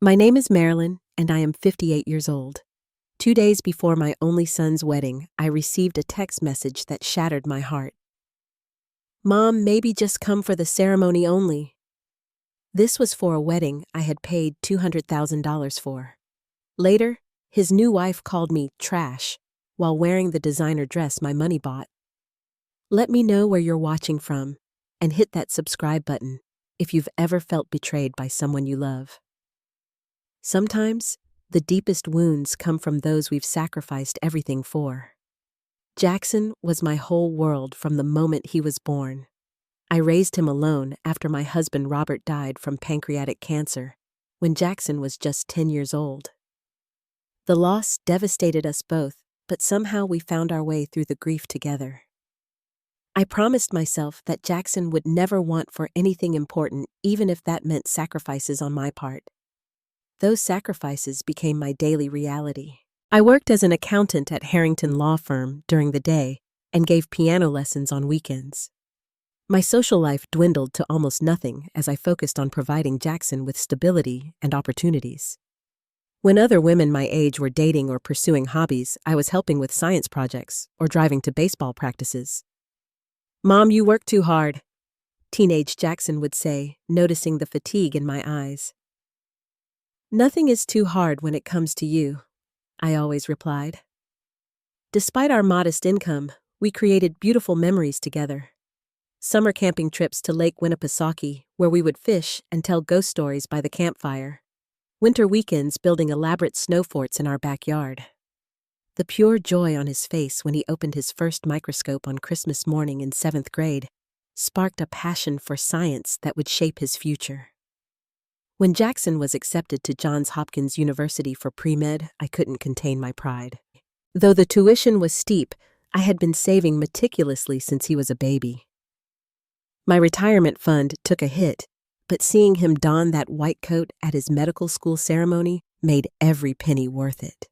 My name is Marilyn, and I am 58 years old. 2 days before my only son's wedding, I received a text message that shattered my heart. Mom, maybe just come for the ceremony only. This was for a wedding I had paid $200,000 for. Later, his new wife called me trash while wearing the designer dress my money bought. Let me know where you're watching from, and hit that subscribe button if you've ever felt betrayed by someone you love. Sometimes, the deepest wounds come from those we've sacrificed everything for. Jackson was my whole world from the moment he was born. I raised him alone after my husband Robert died from pancreatic cancer, when Jackson was just 10 years old. The loss devastated us both, but somehow we found our way through the grief together. I promised myself that Jackson would never want for anything important, even if that meant sacrifices on my part. Those sacrifices became my daily reality. I worked as an accountant at Harrington Law Firm during the day and gave piano lessons on weekends. My social life dwindled to almost nothing as I focused on providing Jackson with stability and opportunities. When other women my age were dating or pursuing hobbies, I was helping with science projects or driving to baseball practices. Mom, you work too hard, teenage Jackson would say, noticing the fatigue in my eyes. Nothing is too hard when it comes to you, I always replied. Despite our modest income, we created beautiful memories together. Summer camping trips to Lake Winnipesaukee, where we would fish and tell ghost stories by the campfire. Winter weekends building elaborate snow forts in our backyard. The pure joy on his face when he opened his first microscope on Christmas morning in 7th grade sparked a passion for science that would shape his future. When Jackson was accepted to Johns Hopkins University for pre-med, I couldn't contain my pride. Though the tuition was steep, I had been saving meticulously since he was a baby. My retirement fund took a hit, but seeing him don that white coat at his medical school ceremony made every penny worth it.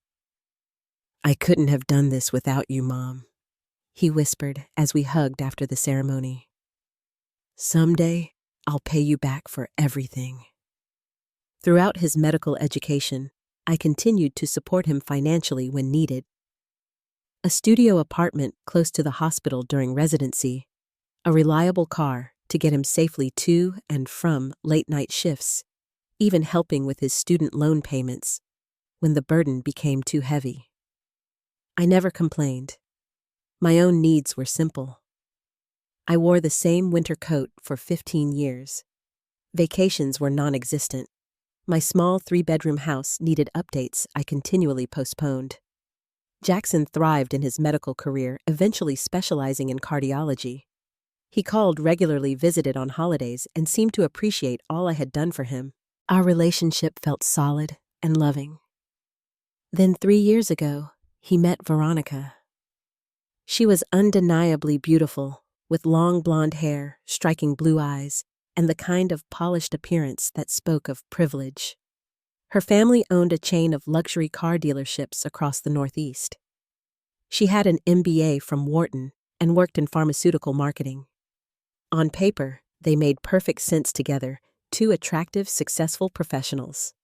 I couldn't have done this without you, Mom, he whispered as we hugged after the ceremony. Someday, I'll pay you back for everything. Throughout his medical education, I continued to support him financially when needed. A studio apartment close to the hospital during residency, a reliable car to get him safely to and from late-night shifts, even helping with his student loan payments when the burden became too heavy. I never complained. My own needs were simple. I wore the same winter coat for 15 years. Vacations were non-existent. My small 3-bedroom house needed updates I continually postponed. Jackson thrived in his medical career, eventually specializing in cardiology. He called regularly, visited on holidays, and seemed to appreciate all I had done for him. Our relationship felt solid and loving. Then 3 years ago, he met Veronica. She was undeniably beautiful, with long blonde hair, striking blue eyes, and the kind of polished appearance that spoke of privilege. Her family owned a chain of luxury car dealerships across the Northeast. She had an MBA from Wharton and worked in pharmaceutical marketing. On paper, they made perfect sense together, two attractive, successful professionals.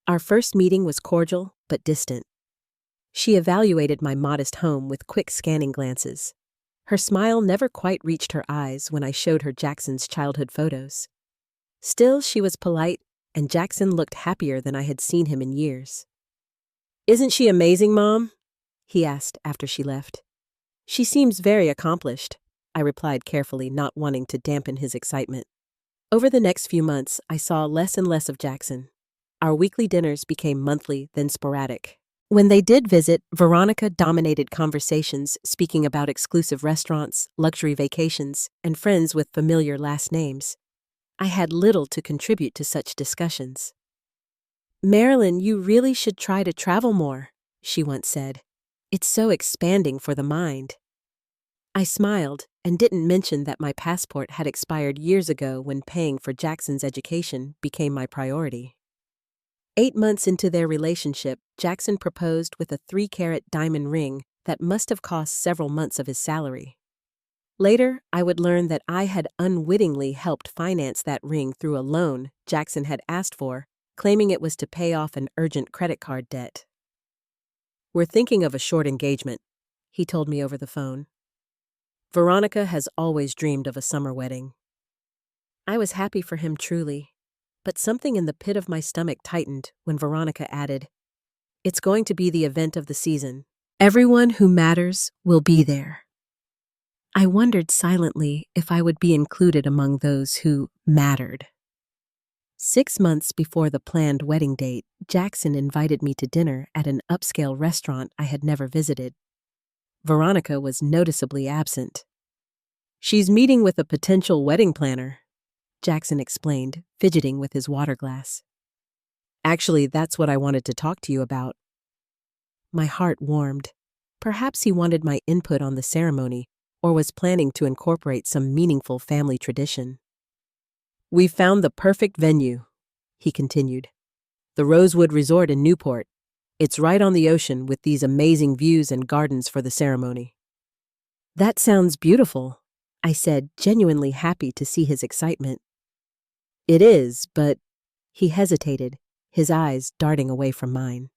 Our first meeting was cordial but distant. She evaluated my modest home with quick scanning glances. Her smile never quite reached her eyes when I showed her Jackson's childhood photos. Still, she was polite, and Jackson looked happier than I had seen him in years. "Isn't she amazing, Mom?" he asked after she left. "She seems very accomplished," I replied carefully, not wanting to dampen his excitement. Over the next few months, I saw less and less of Jackson. Our weekly dinners became monthly, then sporadic. When they did visit, Veronica dominated conversations, speaking about exclusive restaurants, luxury vacations, and friends with familiar last names. I had little to contribute to such discussions. "Marilyn, you really should try to travel more," she once said. "It's so expanding for the mind." I smiled and didn't mention that my passport had expired years ago when paying for Jackson's education became my priority. 8 months into their relationship, Jackson proposed with a 3-carat diamond ring that must have cost several months of his salary. Later, I would learn that I had unwittingly helped finance that ring through a loan Jackson had asked for claiming it was to pay off an urgent credit card debt. "We're thinking of a short engagement," he told me over the phone. "Veronica has always dreamed of a summer wedding." I was happy for him truly, but something in the pit of my stomach tightened when Veronica added, "It's going to be the event of the season. Everyone who matters will be there." I wondered silently if I would be included among those who mattered. 6 months before the planned wedding date, Jackson invited me to dinner at an upscale restaurant I had never visited. Veronica was noticeably absent. "She's meeting with a potential wedding planner," Jackson explained, fidgeting with his water glass. "Actually, that's what I wanted to talk to you about." My heart warmed. Perhaps he wanted my input on the ceremony or was planning to incorporate some meaningful family tradition. "We've found the perfect venue," he continued. "The Rosewood Resort in Newport. It's right on the ocean with these amazing views and gardens for the ceremony." "That sounds beautiful," I said, genuinely happy to see his excitement. "It is, but—" he hesitated, his eyes darting away from mine.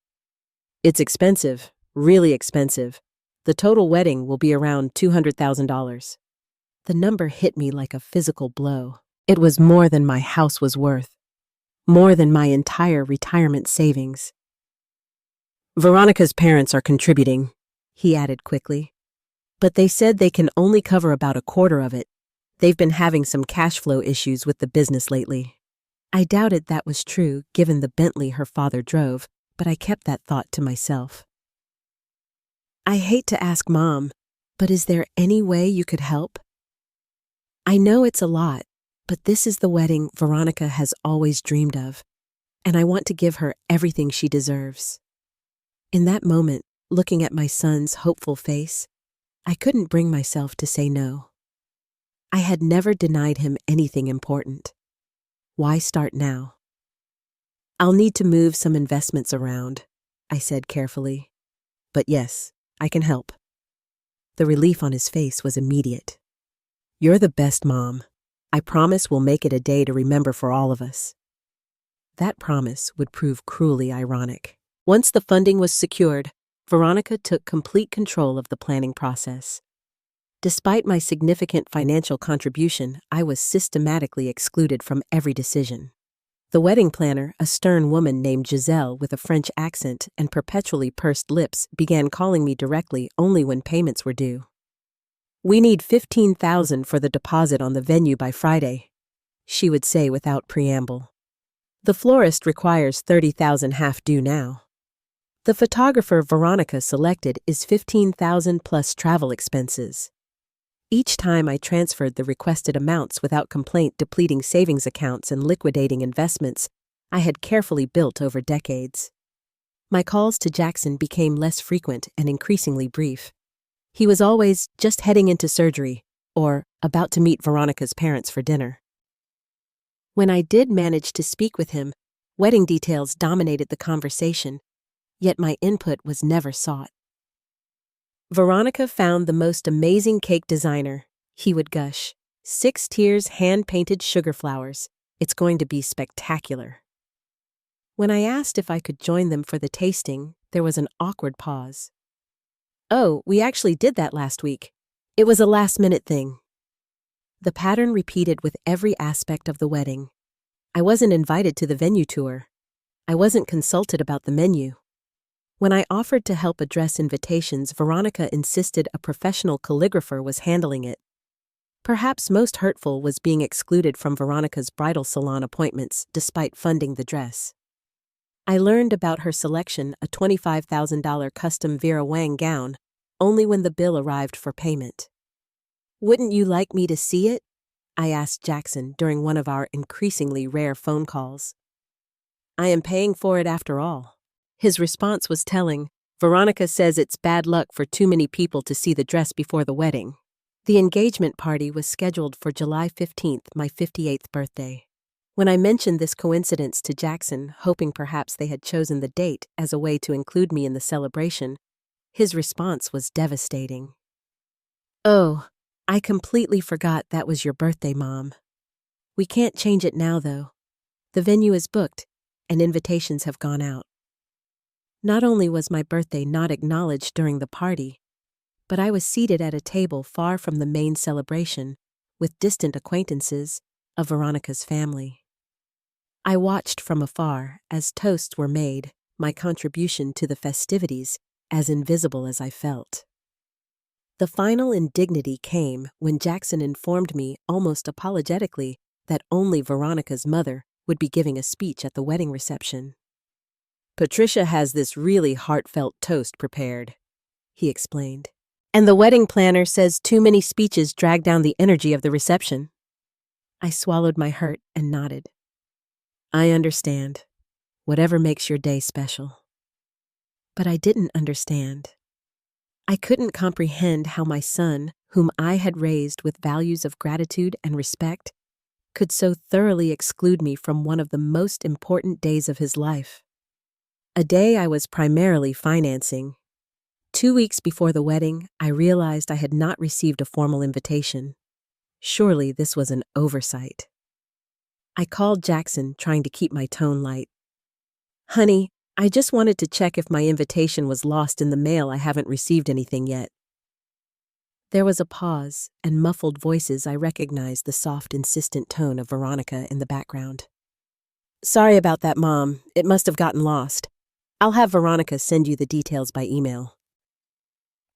"It's expensive, really expensive. The total wedding will be around $200,000. The number hit me like a physical blow. It was more than my house was worth, more than my entire retirement savings. "Veronica's parents are contributing," he added quickly. "But they said they can only cover about a quarter of it. They've been having some cash flow issues with the business lately." I doubted that was true, given the Bentley her father drove, but I kept that thought to myself. "I hate to ask Mom, but is there any way you could help? I know it's a lot, but this is the wedding Veronica has always dreamed of, and I want to give her everything she deserves." In that moment, looking at my son's hopeful face, I couldn't bring myself to say no. I had never denied him anything important. Why start now? "I'll need to move some investments around," I said carefully. "But yes, I can help." The relief on his face was immediate. "You're the best mom. I promise we'll make it a day to remember for all of us." That promise would prove cruelly ironic. Once the funding was secured, Veronica took complete control of the planning process. Despite my significant financial contribution, I was systematically excluded from every decision. The wedding planner, a stern woman named Giselle with a French accent and perpetually pursed lips, began calling me directly only when payments were due. "We need $15,000 for the deposit on the venue by Friday," she would say without preamble. "The florist requires $30,000 half due now. The photographer Veronica selected is $15,000 plus travel expenses." Each time I transferred the requested amounts without complaint, depleting savings accounts and liquidating investments I had carefully built over decades. My calls to Jackson became less frequent and increasingly brief. He was always just heading into surgery or about to meet Veronica's parents for dinner. When I did manage to speak with him, wedding details dominated the conversation, yet my input was never sought. "Veronica found the most amazing cake designer," he would gush. 6 tiers hand-painted sugar flowers. It's going to be spectacular." When I asked if I could join them for the tasting, there was an awkward pause. "Oh, we actually did that last week. It was a last-minute thing." The pattern repeated with every aspect of the wedding. I wasn't invited to the venue tour. I wasn't consulted about the menu. When I offered to help address invitations, Veronica insisted a professional calligrapher was handling it. Perhaps most hurtful was being excluded from Veronica's bridal salon appointments despite funding the dress. I learned about her selection, a $25,000 custom Vera Wang gown, only when the bill arrived for payment. "Wouldn't you like me to see it?" I asked Jackson during one of our increasingly rare phone calls. "I am paying for it after all." His response was telling. "Veronica says it's bad luck for too many people to see the dress before the wedding." The engagement party was scheduled for July 15th, my 58th birthday. When I mentioned this coincidence to Jackson, hoping perhaps they had chosen the date as a way to include me in the celebration, his response was devastating. "Oh, I completely forgot that was your birthday, Mom. We can't change it now, though. The venue is booked, and invitations have gone out. Not only was my birthday not acknowledged during the party, but I was seated at a table far from the main celebration with distant acquaintances of Veronica's family. I watched from afar as toasts were made, my contribution to the festivities as invisible as I felt. The final indignity came when Jackson informed me almost apologetically that only Veronica's mother would be giving a speech at the wedding reception. "Patricia has this really heartfelt toast prepared," he explained. "And the wedding planner says too many speeches drag down the energy of the reception." I swallowed my hurt and nodded. "I understand. Whatever makes your day special." But I didn't understand. I couldn't comprehend how my son, whom I had raised with values of gratitude and respect, could so thoroughly exclude me from one of the most important days of his life. A day I was primarily financing. 2 weeks before the wedding, I realized I had not received a formal invitation. Surely this was an oversight. I called Jackson, trying to keep my tone light. "Honey, I just wanted to check if my invitation was lost in the mail. I haven't received anything yet." There was a pause, and muffled voices. I recognized the soft, insistent tone of Veronica in the background. "Sorry about that, Mom. It must have gotten lost. I'll have Veronica send you the details by email."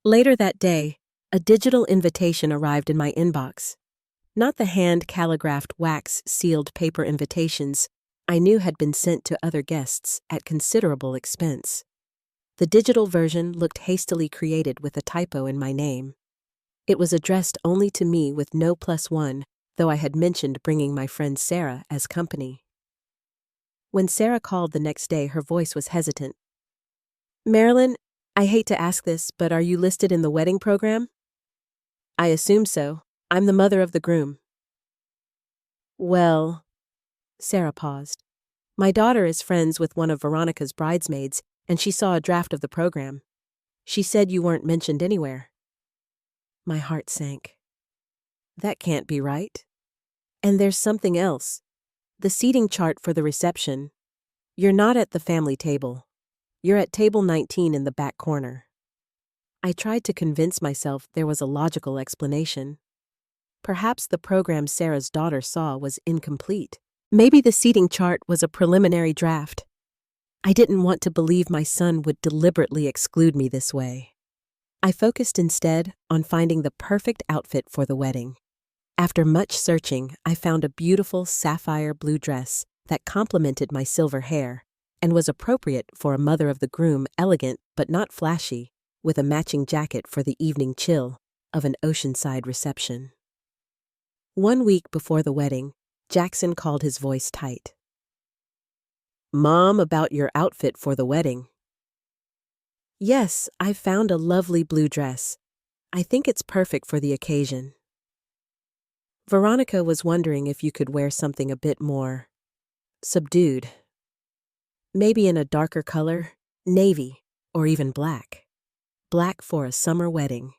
Later that day, a digital invitation arrived in my inbox. Not the hand-calligraphed wax-sealed paper invitations I knew had been sent to other guests at considerable expense. The digital version looked hastily created with a typo in my name. It was addressed only to me with no +1, though I had mentioned bringing my friend Sarah as company. When Sarah called the next day, her voice was hesitant. "Marilyn, I hate to ask this, but are you listed in the wedding program?" "I assume so. I'm the mother of the groom." "Well," Sarah paused. "My daughter is friends with one of Veronica's bridesmaids, and she saw a draft of the program. She said you weren't mentioned anywhere." My heart sank. That can't be right. And there's something else. The seating chart for the reception. You're not at the family table. You're at table 19 in the back corner. I tried to convince myself there was a logical explanation. Perhaps the program Sarah's daughter saw was incomplete. Maybe the seating chart was a preliminary draft. I didn't want to believe my son would deliberately exclude me this way. I focused instead on finding the perfect outfit for the wedding. After much searching, I found a beautiful sapphire blue dress that complemented my silver hair and was appropriate for a mother of the groom, elegant but not flashy, with a matching jacket for the evening chill of an oceanside reception. 1 week before the wedding, Jackson called, his voice tight. "Mom, about your outfit for the wedding." "Yes, I found a lovely blue dress. I think it's perfect for the occasion." Veronica was wondering if you could wear something a bit more subdued. Maybe in a darker color, navy, or even black. Black for a summer wedding.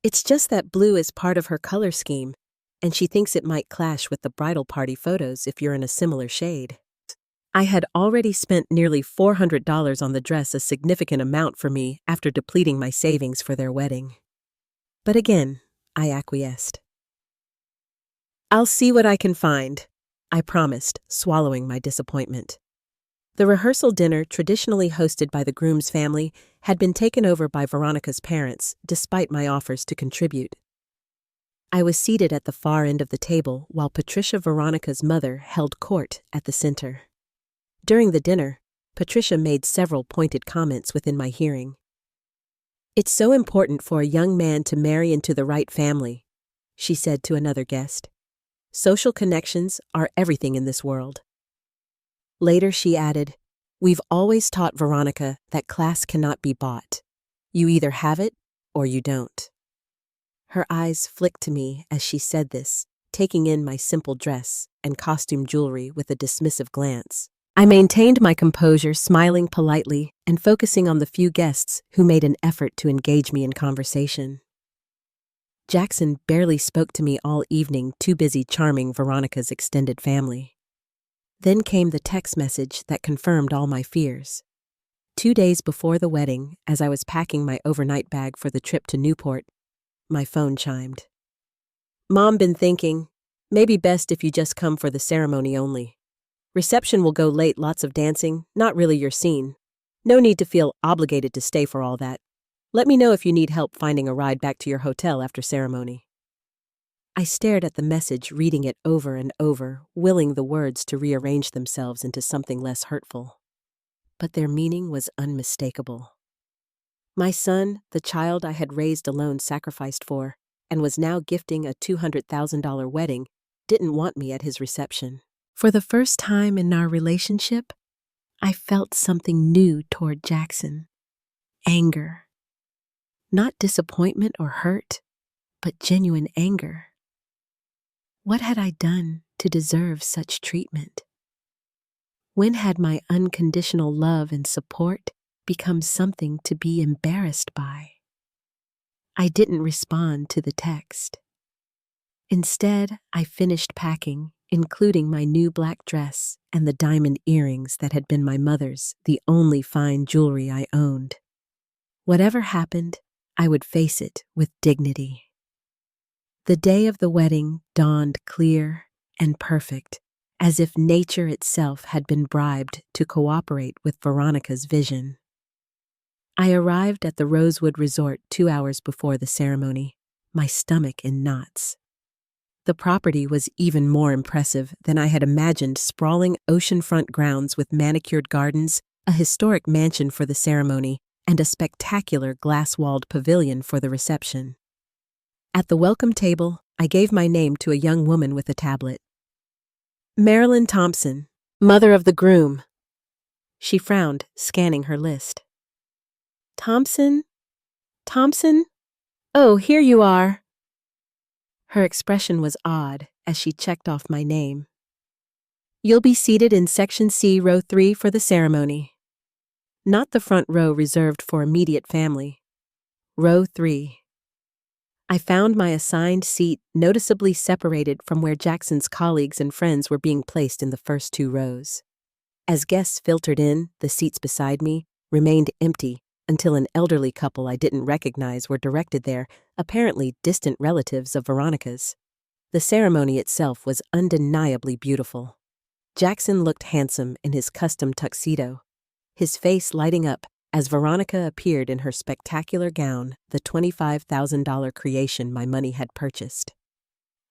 It's just that blue is part of her color scheme, and she thinks it might clash with the bridal party photos if you're in a similar shade. I had already spent nearly $400 on the dress, a significant amount for me after depleting my savings for their wedding. But again, I acquiesced. "I'll see what I can find," I promised, swallowing my disappointment. The rehearsal dinner, traditionally hosted by the groom's family, had been taken over by Veronica's parents, despite my offers to contribute. I was seated at the far end of the table while Patricia, Veronica's mother, held court at the center. During the dinner, Patricia made several pointed comments within my hearing. "It's so important for a young man to marry into the right family," she said to another guest. "Social connections are everything in this world." Later she added, "We've always taught Veronica that class cannot be bought. You either have it or you don't." Her eyes flicked to me as she said this, taking in my simple dress and costume jewelry with a dismissive glance. I maintained my composure, smiling politely and focusing on the few guests who made an effort to engage me in conversation. Jackson barely spoke to me all evening, too busy charming Veronica's extended family. Then came the text message that confirmed all my fears. 2 days before the wedding, as I was packing my overnight bag for the trip to Newport, my phone chimed. Mom been thinking, maybe best if you just come for the ceremony only. Reception will go late, lots of dancing, not really your scene. No need to feel obligated to stay for all that. Let me know if you need help finding a ride back to your hotel after ceremony. I stared at the message, reading it over and over, willing the words to rearrange themselves into something less hurtful. But their meaning was unmistakable. My son, the child I had raised alone, sacrificed for, and was now gifting a $200,000 wedding, didn't want me at his reception. For the first time in our relationship, I felt something new toward Jackson. Anger. Not disappointment or hurt, but genuine anger. What had I done to deserve such treatment? When had my unconditional love and support become something to be embarrassed by? I didn't respond to the text. Instead, I finished packing, including my new black dress and the diamond earrings that had been my mother's, the only fine jewelry I owned. Whatever happened, I would face it with dignity. The day of the wedding dawned clear and perfect, as if nature itself had been bribed to cooperate with Veronica's vision. I arrived at the Rosewood Resort 2 hours before the ceremony, my stomach in knots. The property was even more impressive than I had imagined: sprawling oceanfront grounds with manicured gardens, a historic mansion for the ceremony, and a spectacular glass-walled pavilion for the reception. At the welcome table, I gave my name to a young woman with a tablet. Marilyn Thompson, mother of the groom. She frowned, scanning her list. Thompson? Oh, here you are. Her expression was odd as she checked off my name. You'll be seated in Section C, Row 3 for the ceremony. Not the front row reserved for immediate family. Row 3. I found my assigned seat noticeably separated from where Jackson's colleagues and friends were being placed in the first 2 rows. As guests filtered in, the seats beside me remained empty until an elderly couple I didn't recognize were directed there, apparently distant relatives of Veronica's. The ceremony itself was undeniably beautiful. Jackson looked handsome in his custom tuxedo, his face lighting up as Veronica appeared in her spectacular gown, the $25,000 creation my money had purchased.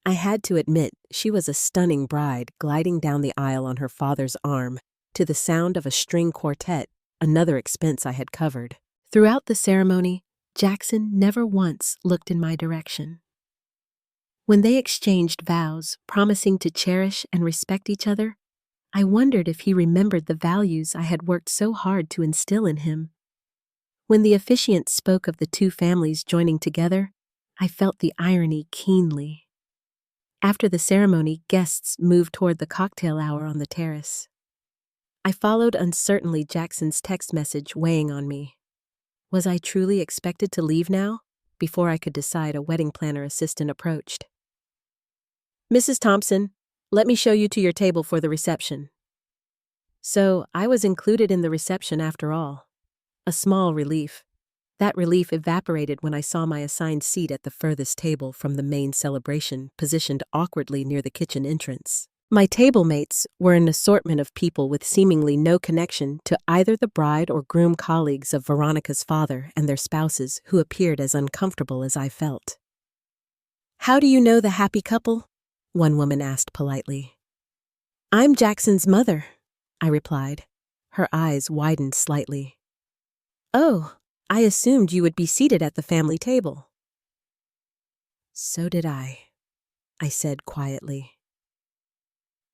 I had to admit she was a stunning bride, gliding down the aisle on her father's arm to the sound of a string quartet, another expense I had covered. Throughout the ceremony, Jackson never once looked in my direction. When they exchanged vows, promising to cherish and respect each other, I wondered if he remembered the values I had worked so hard to instill in him. When the officiant spoke of the 2 families joining together, I felt the irony keenly. After the ceremony, guests moved toward the cocktail hour on the terrace. I followed uncertainly Jackson's text message weighing on me. Was I truly expected to leave now? Before I could decide, a wedding planner assistant approached. Mrs. Thompson, let me show you to your table for the reception. So I was included in the reception after all. A small relief. That relief evaporated when I saw my assigned seat at the furthest table from the main celebration, positioned awkwardly near the kitchen entrance. My table mates were an assortment of people with seemingly no connection to either the bride or groom, colleagues of Veronica's father and their spouses, who appeared as uncomfortable as I felt. How do you know the happy couple? One woman asked politely. I'm Jackson's mother, I replied. Her eyes widened slightly. Oh, I assumed you would be seated at the family table. So did I said quietly.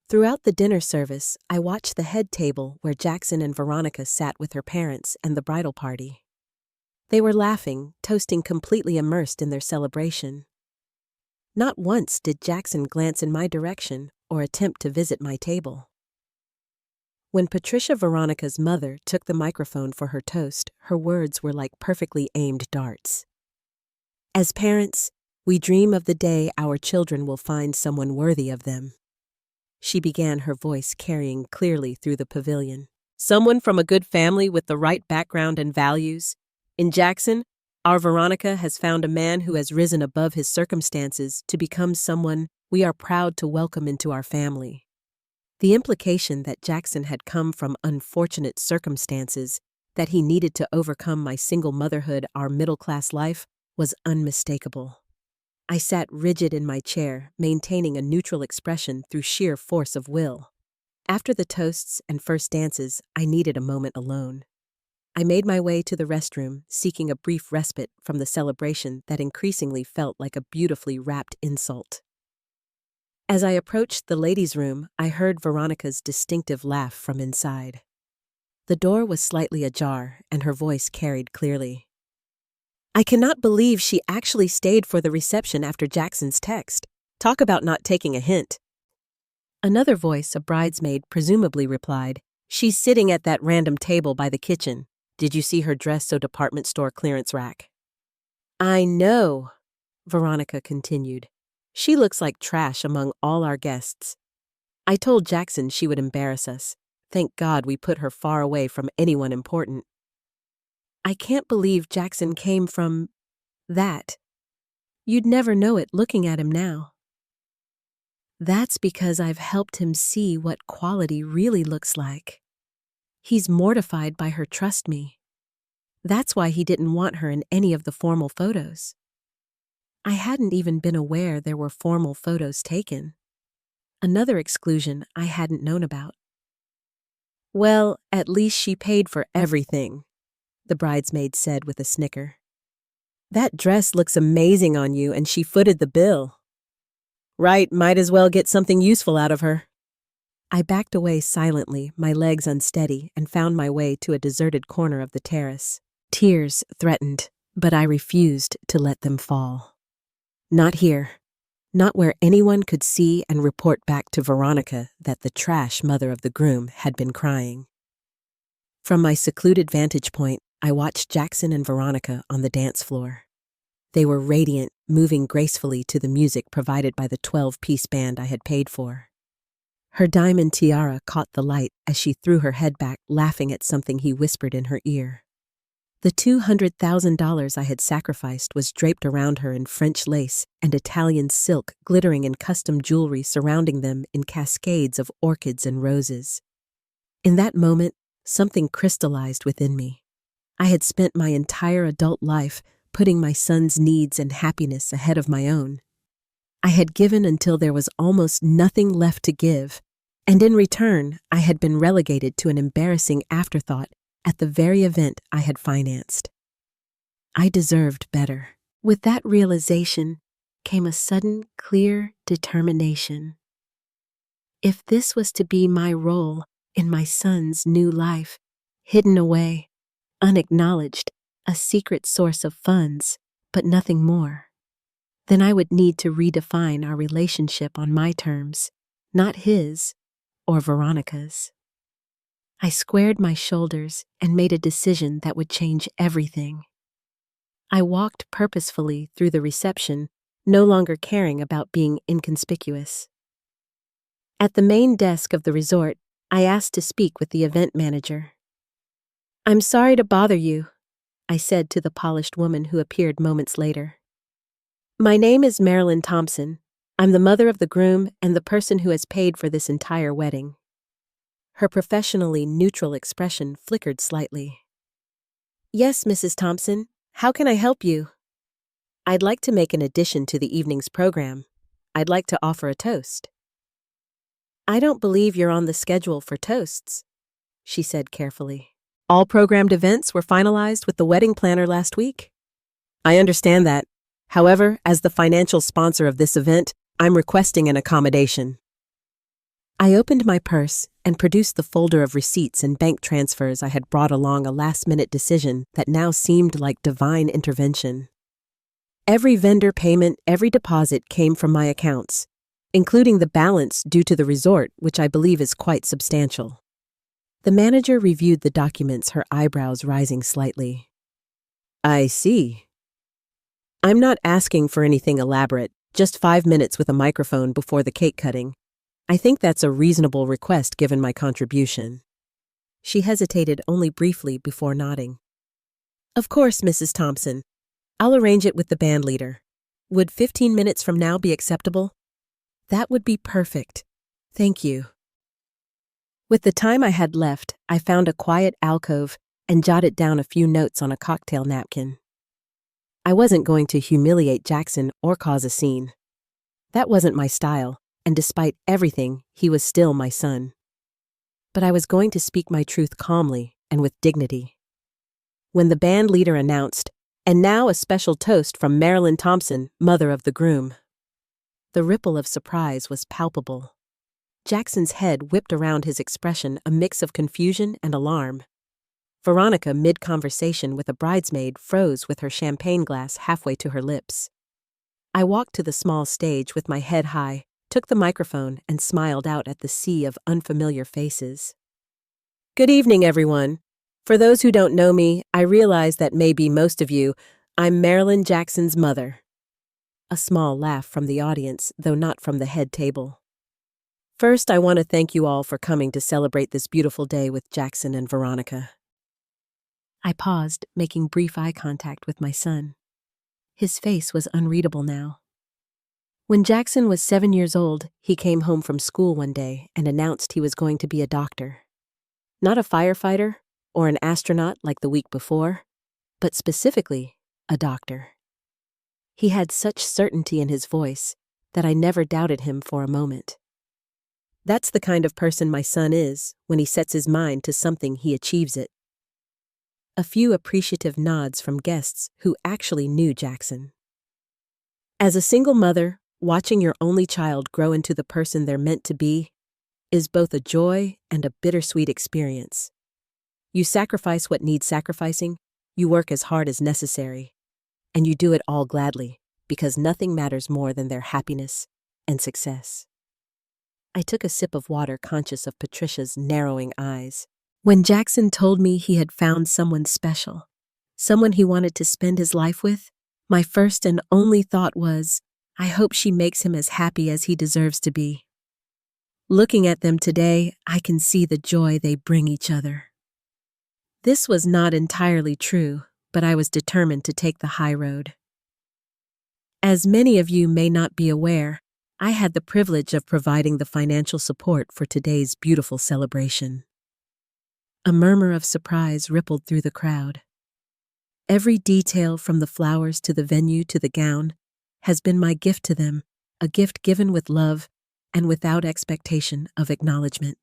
Throughout the dinner service, I watched the head table where Jackson and Veronica sat with her parents and the bridal party. They were laughing, toasting, completely immersed in their celebration. Not once did Jackson glance in my direction or attempt to visit my table. When Patricia, Veronica's mother, took the microphone for her toast, her words were like perfectly aimed darts. As parents, we dream of the day our children will find someone worthy of them. she began, her voice carrying clearly through the pavilion. Someone from a good family with the right background and values. In Jackson, our Veronica has found a man who has risen above his circumstances to become someone we are proud to welcome into our family. The implication that Jackson had come from unfortunate circumstances, that he needed to overcome my single motherhood, our middle-class life, was unmistakable. I sat rigid in my chair, maintaining a neutral expression through sheer force of will. After the toasts and first dances, I needed a moment alone. I made my way to the restroom, seeking a brief respite from the celebration that increasingly felt like a beautifully wrapped insult. As I approached the ladies' room, I heard Veronica's distinctive laugh from inside. The door was slightly ajar, and her voice carried clearly. I cannot believe she actually stayed for the reception after Jackson's text. Talk about not taking a hint. Another voice, a bridesmaid, presumably replied, She's sitting at that random table by the kitchen. Did you see her dress so department store clearance rack? I know, Veronica continued. She looks like trash among all our guests. I told Jackson she would embarrass us. Thank God we put her far away from anyone important. I can't believe Jackson came from that. You'd never know it looking at him now. That's because I've helped him see what quality really looks like. He's mortified by her, trust me. That's why he didn't want her in any of the formal photos. I hadn't even been aware there were formal photos taken. Another exclusion I hadn't known about. Well, at least she paid for everything, the bridesmaid said with a snicker. That dress looks amazing on you, and she footed the bill. Right, might as well get something useful out of her. I backed away silently, my legs unsteady, and found my way to a deserted corner of the terrace. Tears threatened, but I refused to let them fall. Not here. Not where anyone could see and report back to Veronica that the trash mother of the groom had been crying. From my secluded vantage point, I watched Jackson and Veronica on the dance floor. They were radiant, moving gracefully to the music provided by the 12-piece band I had paid for. Her diamond tiara caught the light as she threw her head back, laughing at something he whispered in her ear. The $200,000 I had sacrificed was draped around her in French lace and Italian silk, glittering in custom jewelry surrounding them in cascades of orchids and roses. In that moment, something crystallized within me. I had spent my entire adult life putting my son's needs and happiness ahead of my own. I had given until there was almost nothing left to give, and in return, I had been relegated to an embarrassing afterthought at the very event I had financed. I deserved better. With that realization came a sudden, clear determination. If this was to be my role in my son's new life, hidden away, unacknowledged, a secret source of funds, but nothing more, then I would need to redefine our relationship on my terms, not his or Veronica's. I squared my shoulders and made a decision that would change everything. I walked purposefully through the reception, no longer caring about being inconspicuous. At the main desk of the resort, I asked to speak with the event manager. "I'm sorry to bother you," I said to the polished woman who appeared moments later. "My name is Marilyn Thompson. I'm the mother of the groom and the person who has paid for this entire wedding." Her professionally neutral expression flickered slightly. "Yes, Mrs. Thompson. How can I help you?" "I'd like to make an addition to the evening's program. I'd like to offer a toast." "I don't believe you're on the schedule for toasts," she said carefully. "All programmed events were finalized with the wedding planner last week." "I understand that. However, as the financial sponsor of this event, I'm requesting an accommodation." I opened my purse and produced the folder of receipts and bank transfers I had brought along, a last-minute decision that now seemed like divine intervention. Every vendor payment, every deposit came from my accounts, including the balance due to the resort, which I believe is quite substantial. The manager reviewed the documents, her eyebrows rising slightly. "I see. I'm not asking for anything elaborate, just 5 minutes with a microphone before the cake cutting. I think that's a reasonable request given my contribution. She hesitated only briefly before nodding. Of course, Mrs. Thompson. I'll arrange it with the band leader. Would 15 minutes from now be acceptable? That would be perfect. Thank you. With the time I had left, I found a quiet alcove and jotted down a few notes on a cocktail napkin. I wasn't going to humiliate Jackson or cause a scene. That wasn't my style, and despite everything, he was still my son. But I was going to speak my truth calmly and with dignity. When the band leader announced, "And now a special toast from Marilyn Thompson, mother of the groom," the ripple of surprise was palpable. Jackson's head whipped around his expression, a mix of confusion and alarm. Veronica, mid-conversation with a bridesmaid, froze with her champagne glass halfway to her lips. I walked to the small stage with my head high, took the microphone, and smiled out at the sea of unfamiliar faces. Good evening, everyone. For those who don't know me, I realize that maybe most of you, I'm Marilyn Jackson's mother. A small laugh from the audience, though not from the head table. First, I want to thank you all for coming to celebrate this beautiful day with Jackson and Veronica. I paused, making brief eye contact with my son. His face was unreadable now. When Jackson was 7 years old, he came home from school one day and announced he was going to be a doctor. Not a firefighter or an astronaut like the week before, but specifically a doctor. He had such certainty in his voice that I never doubted him for a moment. That's the kind of person my son is. When he sets his mind to something, he achieves it. A few appreciative nods from guests who actually knew Jackson. As a single mother, watching your only child grow into the person they're meant to be is both a joy and a bittersweet experience. You sacrifice what needs sacrificing, you work as hard as necessary, and you do it all gladly because nothing matters more than their happiness and success. I took a sip of water, conscious of Patricia's narrowing eyes. When Jackson told me he had found someone special, someone he wanted to spend his life with, my first and only thought was, I hope she makes him as happy as he deserves to be. Looking at them today, I can see the joy they bring each other. This was not entirely true, but I was determined to take the high road. As many of you may not be aware, I had the privilege of providing the financial support for today's beautiful celebration. A murmur of surprise rippled through the crowd. Every detail, from the flowers to the venue to the gown, has been my gift to them, a gift given with love and without expectation of acknowledgement.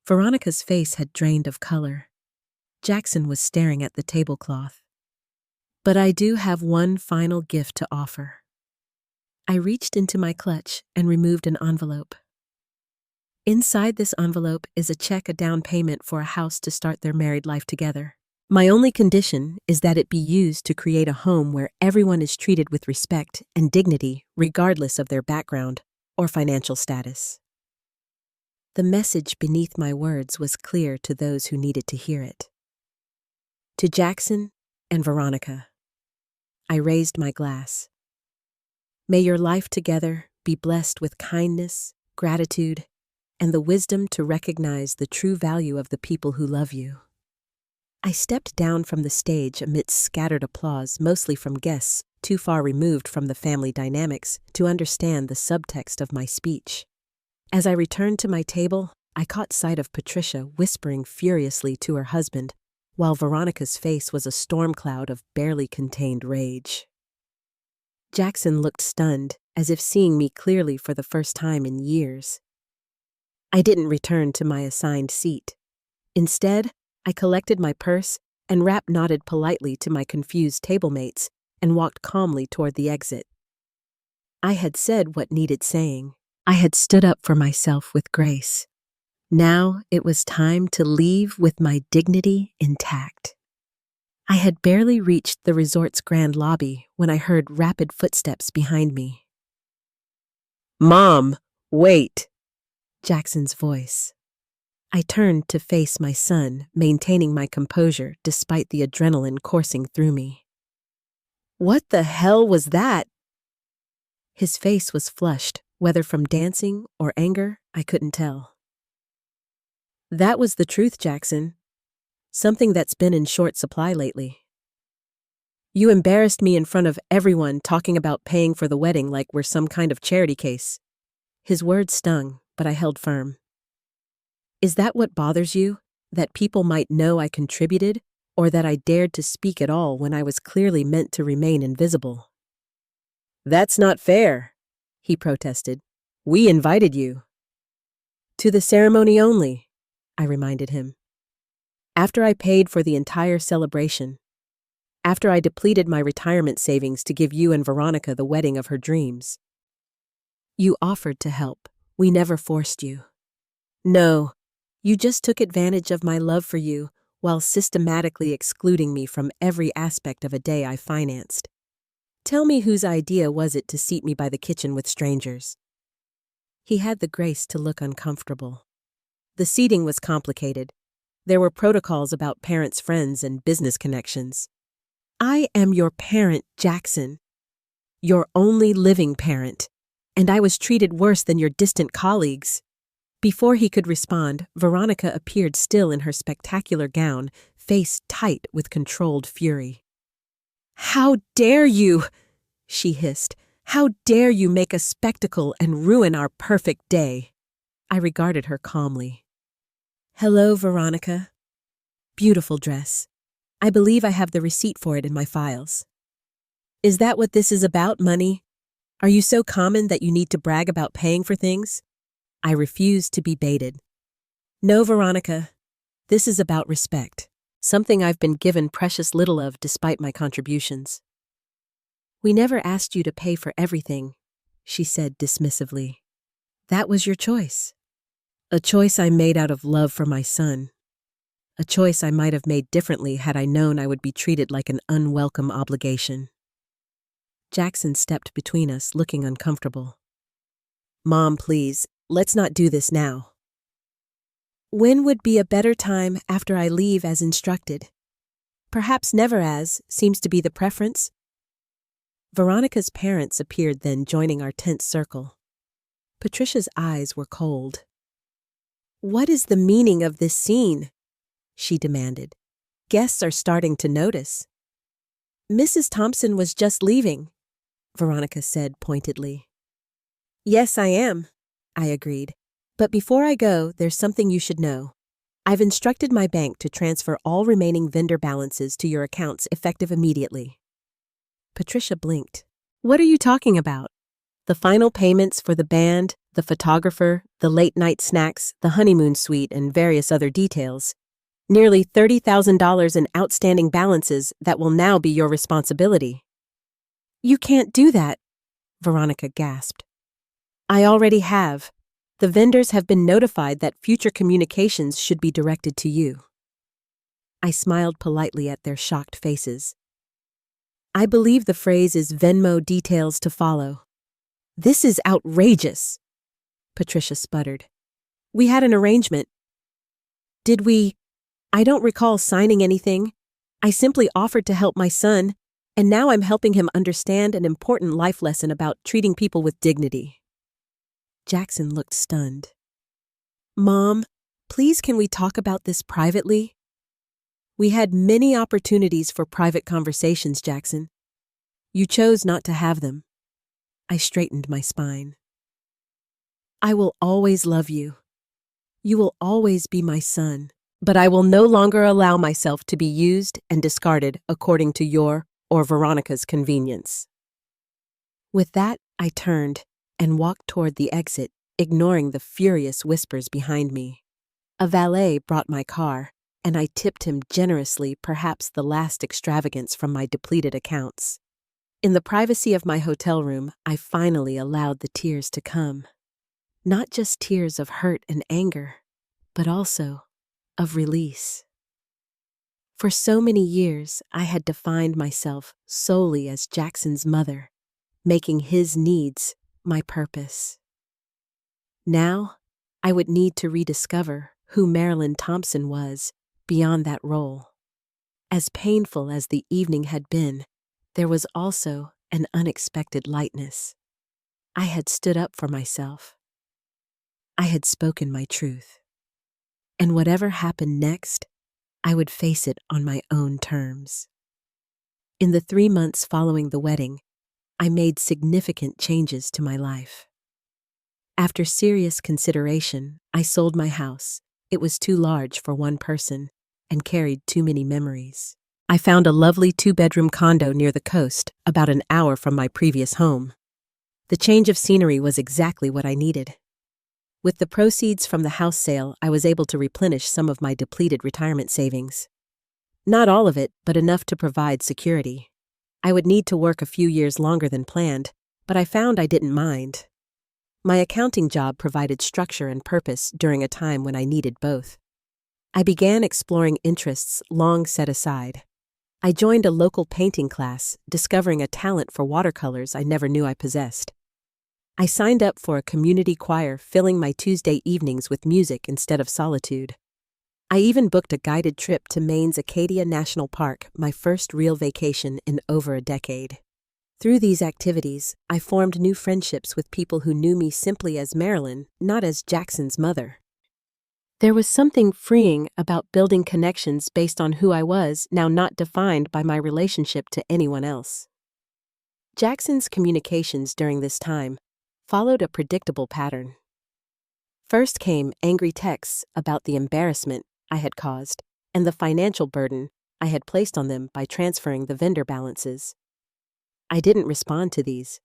Veronica's face had drained of color. Jackson was staring at the tablecloth. But I do have one final gift to offer. I reached into my clutch and removed an envelope. Inside this envelope is a check, a down payment for a house to start their married life together. My only condition is that it be used to create a home where everyone is treated with respect and dignity, regardless of their background or financial status. The message beneath my words was clear to those who needed to hear it. To Jackson and Veronica, I raised my glass. May your life together be blessed with kindness, gratitude, and the wisdom to recognize the true value of the people who love you. I stepped down from the stage amidst scattered applause, mostly from guests too far removed from the family dynamics to understand the subtext of my speech. As I returned to my table, I caught sight of Patricia whispering furiously to her husband, while Veronica's face was a storm cloud of barely contained rage. Jackson looked stunned, as if seeing me clearly for the first time in years. I didn't return to my assigned seat. Instead, I collected my purse and nodded politely to my confused tablemates and walked calmly toward the exit. I had said what needed saying. I had stood up for myself with grace. Now it was time to leave with my dignity intact. I had barely reached the resort's grand lobby when I heard rapid footsteps behind me. "Mom, wait!" Jackson's voice. I turned to face my son, maintaining my composure despite the adrenaline coursing through me. "What the hell was that?" His face was flushed, Whether from dancing or anger, I couldn't tell. That was the truth, Jackson. Something that's been in short supply lately. You embarrassed me in front of everyone talking about paying for the wedding like we're some kind of charity case. His words stung, but I held firm. Is that what bothers you? That people might know I contributed, or that I dared to speak at all when I was clearly meant to remain invisible? That's not fair, he protested. We invited you. To the ceremony only, I reminded him. After I paid for the entire celebration, after I depleted my retirement savings to give you and Veronica the wedding of her dreams. You offered to help. We never forced you. No, you just took advantage of my love for you while systematically excluding me from every aspect of a day I financed. Tell me whose idea was it to seat me by the kitchen with strangers? He had the grace to look uncomfortable. The seating was complicated. There were protocols about parents' friends and business connections. I am your parent, Jackson. Your only living parent. And I was treated worse than your distant colleagues. Before he could respond, Veronica appeared still in her spectacular gown, face tight with controlled fury. How dare you? She hissed. How dare you make a spectacle and ruin our perfect day? I regarded her calmly. Hello, Veronica. Beautiful dress. I believe I have the receipt for it in my files. Is that what this is about, money? Are you so common that you need to brag about paying for things? I refused to be baited. No, Veronica. This is about respect, something I've been given precious little of despite my contributions. We never asked you to pay for everything, she said dismissively. That was your choice. A choice I made out of love for my son. A choice I might have made differently had I known I would be treated like an unwelcome obligation. Jackson stepped between us, looking uncomfortable. Mom, please, let's not do this now. When would be a better time after I leave as instructed? Perhaps never as, seems to be the preference. Veronica's parents appeared then, joining our tense circle. Patricia's eyes were cold. What is the meaning of this scene? She demanded. Guests are starting to notice. Mrs. Thompson was just leaving, Veronica said pointedly. Yes, I am, I agreed. But before I go, there's something you should know. I've instructed my bank to transfer all remaining vendor balances to your accounts effective immediately. Patricia blinked. What are you talking about? The final payments for the band, the photographer, the late-night snacks, the honeymoon suite, and various other details. Nearly $30,000 in outstanding balances that will now be your responsibility. You can't do that, Veronica gasped. I already have. The vendors have been notified that future communications should be directed to you. I smiled politely at their shocked faces. I believe the phrase is Venmo details to follow. This is outrageous, Patricia sputtered. We had an arrangement. Did we? I don't recall signing anything. I simply offered to help my son, and now I'm helping him understand an important life lesson about treating people with dignity. Jackson looked stunned. Mom, please can we talk about this privately? We had many opportunities for private conversations, Jackson. You chose not to have them. I straightened my spine. I will always love you. You will always be my son. But I will no longer allow myself to be used and discarded according to your or Veronica's convenience. With that, I turned and walked toward the exit, ignoring the furious whispers behind me. A valet brought my car, and I tipped him generously, perhaps the last extravagance from my depleted accounts. In the privacy of my hotel room, I finally allowed the tears to come. Not just tears of hurt and anger, but also of release. For so many years, I had defined myself solely as Jackson's mother, making his needs my purpose. Now, I would need to rediscover who Marilyn Thompson was beyond that role. As painful as the evening had been, there was also an unexpected lightness. I had stood up for myself. I had spoken my truth. And whatever happened next, I would face it on my own terms. In the 3 months following the wedding, I made significant changes to my life. After serious consideration, I sold my house. It was too large for one person and carried too many memories. I found a lovely 2-bedroom condo near the coast, about an hour from my previous home. The change of scenery was exactly what I needed. With the proceeds from the house sale, I was able to replenish some of my depleted retirement savings. Not all of it, but enough to provide security. I would need to work a few years longer than planned, but I found I didn't mind. My accounting job provided structure and purpose during a time when I needed both. I began exploring interests long set aside. I joined a local painting class, discovering a talent for watercolors I never knew I possessed. I signed up for a community choir, filling my Tuesday evenings with music instead of solitude. I even booked a guided trip to Maine's Acadia National Park, my first real vacation in over a decade. Through these activities, I formed new friendships with people who knew me simply as Marilyn, not as Jackson's mother. There was something freeing about building connections based on who I was, now not defined by my relationship to anyone else. Jackson's communications during this time followed a predictable pattern. First came angry texts about the embarrassment I had caused and the financial burden I had placed on them by transferring the vendor balances. I didn't respond to these.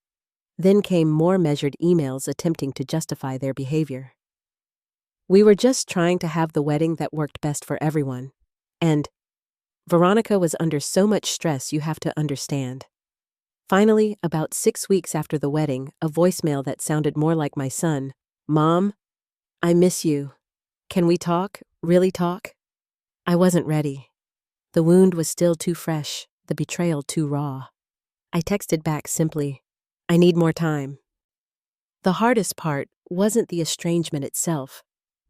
Then came more measured emails attempting to justify their behavior. We were just trying to have the wedding that worked best for everyone. And Veronica was under so much stress, you have to understand. Finally, about 6 weeks after the wedding, a voicemail that sounded more like my son. "Mom, I miss you. Can we talk? Really talk?" I wasn't ready. The wound was still too fresh, the betrayal too raw. I texted back simply, "I need more time." The hardest part wasn't the estrangement itself,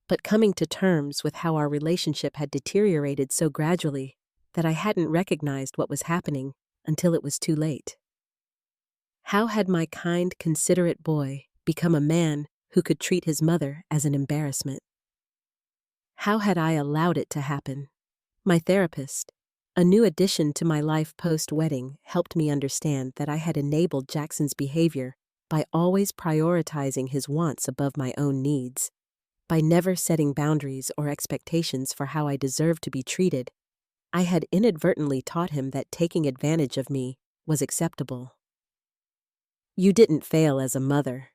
but coming to terms with how our relationship had deteriorated so gradually that I hadn't recognized what was happening until it was too late. How had my kind, considerate boy become a man who could treat his mother as an embarrassment? How had I allowed it to happen? My therapist, a new addition to my life post-wedding, helped me understand that I had enabled Jackson's behavior by always prioritizing his wants above my own needs. By never setting boundaries or expectations for how I deserved to be treated, I had inadvertently taught him that taking advantage of me was acceptable. "You didn't fail as a mother,"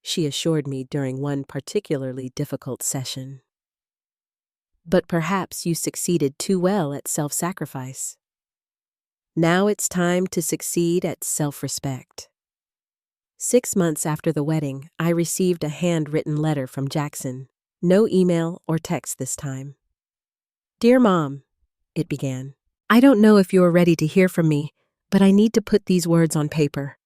she assured me during one particularly difficult session. "But perhaps you succeeded too well at self-sacrifice. Now it's time to succeed at self-respect." 6 months after the wedding, I received a handwritten letter from Jackson. No email or text this time. "Dear Mom," it began, "I don't know if you are ready to hear from me, but I need to put these words on paper.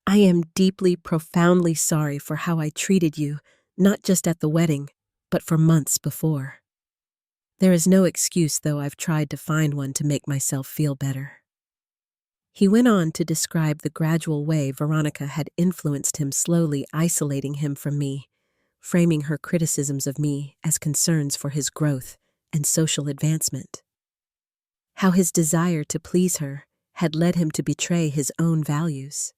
I am deeply, profoundly sorry for how I treated you, not just at the wedding, but for months before. There is no excuse, though I've tried to find one to make myself feel better." He went on to describe the gradual way Veronica had influenced him, slowly isolating him from me, framing her criticisms of me as concerns for his growth and social advancement. How his desire to please her had led him to betray his own values.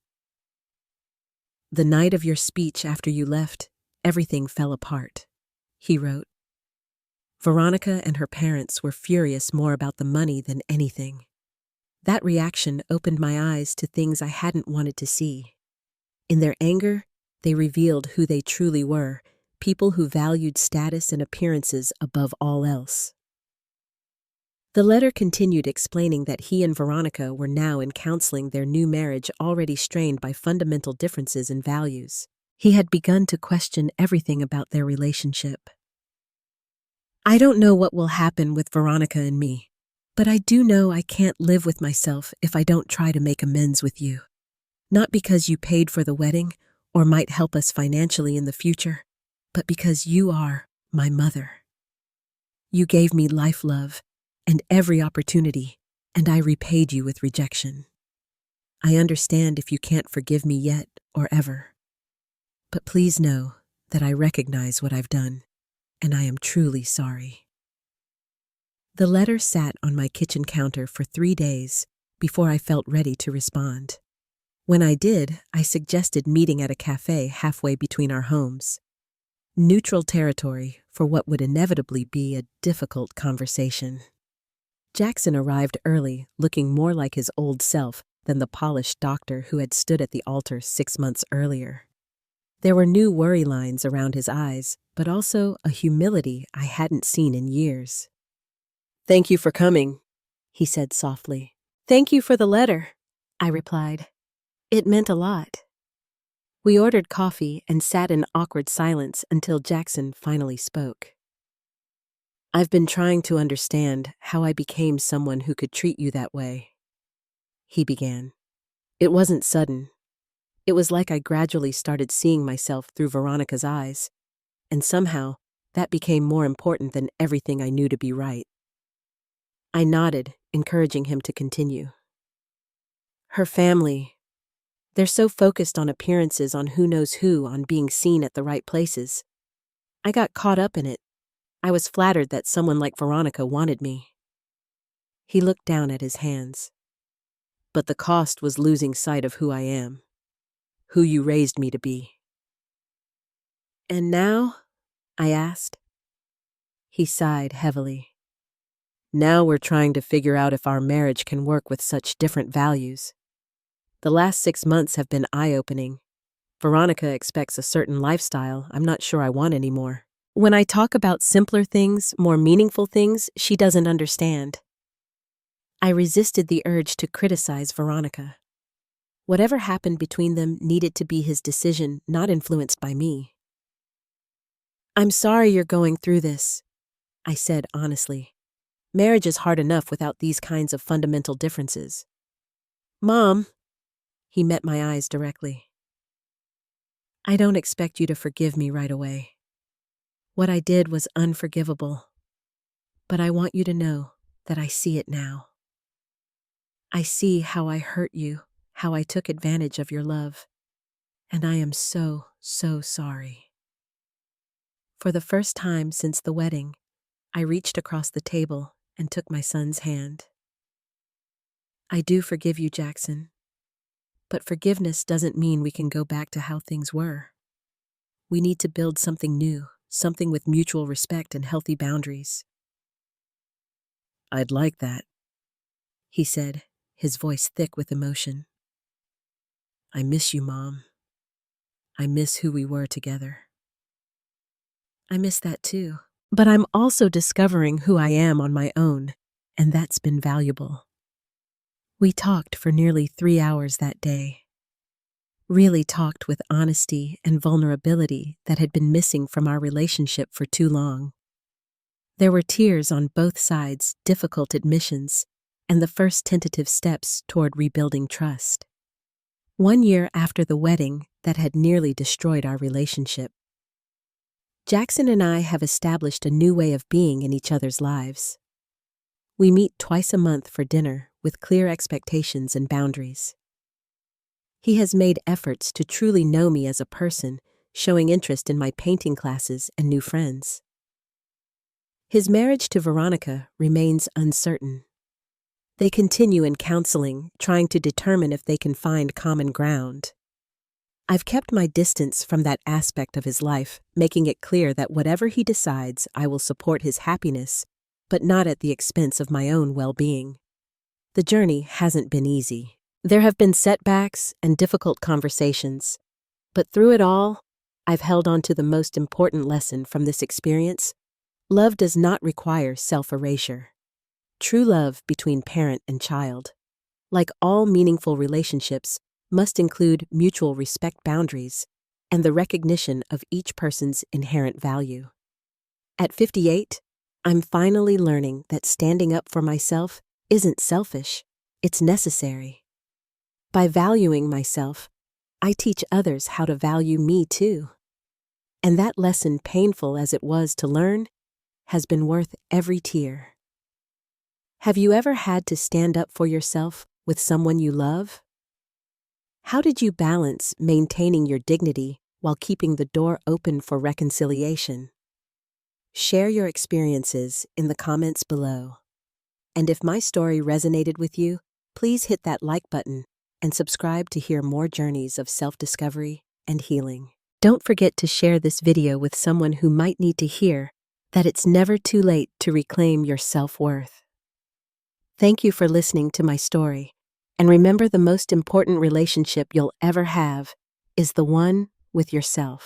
"The night of your speech after you left, everything fell apart," he wrote. Veronica and her parents were furious more about the money than anything. That reaction opened my eyes to things I hadn't wanted to see. In their anger, they revealed who they truly were, people who valued status and appearances above all else. The letter continued, explaining that he and Veronica were now in counseling their new marriage, already strained by fundamental differences in values. He had begun to question everything about their relationship. "I don't know what will happen with Veronica and me, but I do know I can't live with myself if I don't try to make amends with you. Not because you paid for the wedding or might help us financially in the future, but because you are my mother. You gave me life, love, and every opportunity, and I repaid you with rejection. I understand if you can't forgive me yet or ever. But please know that I recognize what I've done, and I am truly sorry. The letter sat on my kitchen counter for 3 days before I felt ready to respond. When I did, I suggested meeting at a cafe halfway between our homes. Neutral territory for what would inevitably be a difficult conversation. Jackson arrived early, looking more like his old self than the polished doctor who had stood at the altar 6 months earlier. There were new worry lines around his eyes, but also a humility I hadn't seen in years. "Thank you for coming," he said softly. "Thank you for the letter," I replied. It meant a lot. We ordered coffee and sat in awkward silence until Jackson finally spoke. "I've been trying to understand how I became someone who could treat you that way," he began. "It wasn't sudden. It was like I gradually started seeing myself through Veronica's eyes, and somehow that became more important than everything I knew to be right." I nodded, encouraging him to continue. "Her family, they're so focused on appearances, on who knows who, on being seen at the right places. I got caught up in it. I was flattered that someone like Veronica wanted me." He looked down at his hands. "But the cost was losing sight of who I am, who you raised me to be." "And now?" I asked. He sighed heavily. "Now we're trying to figure out if our marriage can work with such different values. The last 6 months have been eye-opening. Veronica expects a certain lifestyle I'm not sure I want anymore. When I talk about simpler things, more meaningful things, she doesn't understand." I resisted the urge to criticize Veronica. Whatever happened between them needed to be his decision, not influenced by me. "I'm sorry you're going through this," I said honestly. "Marriage is hard enough without these kinds of fundamental differences." "Mom," he met my eyes directly. "I don't expect you to forgive me right away. What I did was unforgivable. But I want you to know that I see it now. I see how I hurt you, how I took advantage of your love. And I am so, so sorry." For the first time since the wedding, I reached across the table and took my son's hand. "I do forgive you, Jackson. But forgiveness doesn't mean we can go back to how things were. We need to build something new, something with mutual respect and healthy boundaries." "I'd like that," he said, his voice thick with emotion. "I miss you, Mom. I miss who we were together." "I miss that too. But I'm also discovering who I am on my own, and that's been valuable." We talked for nearly 3 hours that day. Really talked with honesty and vulnerability that had been missing from our relationship for too long. There were tears on both sides, difficult admissions, and the first tentative steps toward rebuilding trust. 1 year after the wedding that had nearly destroyed our relationship, Jackson and I have established a new way of being in each other's lives. We meet twice a month for dinner with clear expectations and boundaries. He has made efforts to truly know me as a person, showing interest in my painting classes and new friends. His marriage to Veronica remains uncertain. They continue in counseling, trying to determine if they can find common ground. I've kept my distance from that aspect of his life, making it clear that whatever he decides, I will support his happiness, but not at the expense of my own well-being. The journey hasn't been easy. There have been setbacks and difficult conversations, but through it all, I've held on to the most important lesson from this experience. Love does not require self-erasure. True love between parent and child, like all meaningful relationships, must include mutual respect boundaries and the recognition of each person's inherent value. At 58, I'm finally learning that standing up for myself isn't selfish, it's necessary. By valuing myself, I teach others how to value me too. And that lesson, painful as it was to learn, has been worth every tear. Have you ever had to stand up for yourself with someone you love? How did you balance maintaining your dignity while keeping the door open for reconciliation. Share your experiences in the comments below. And if my story resonated with you, please hit that like button and subscribe to hear more journeys of self-discovery and healing. Don't forget to share this video with someone who might need to hear that it's never too late to reclaim your self-worth. Thank you for listening to my story, and remember, the most important relationship you'll ever have is the one with yourself.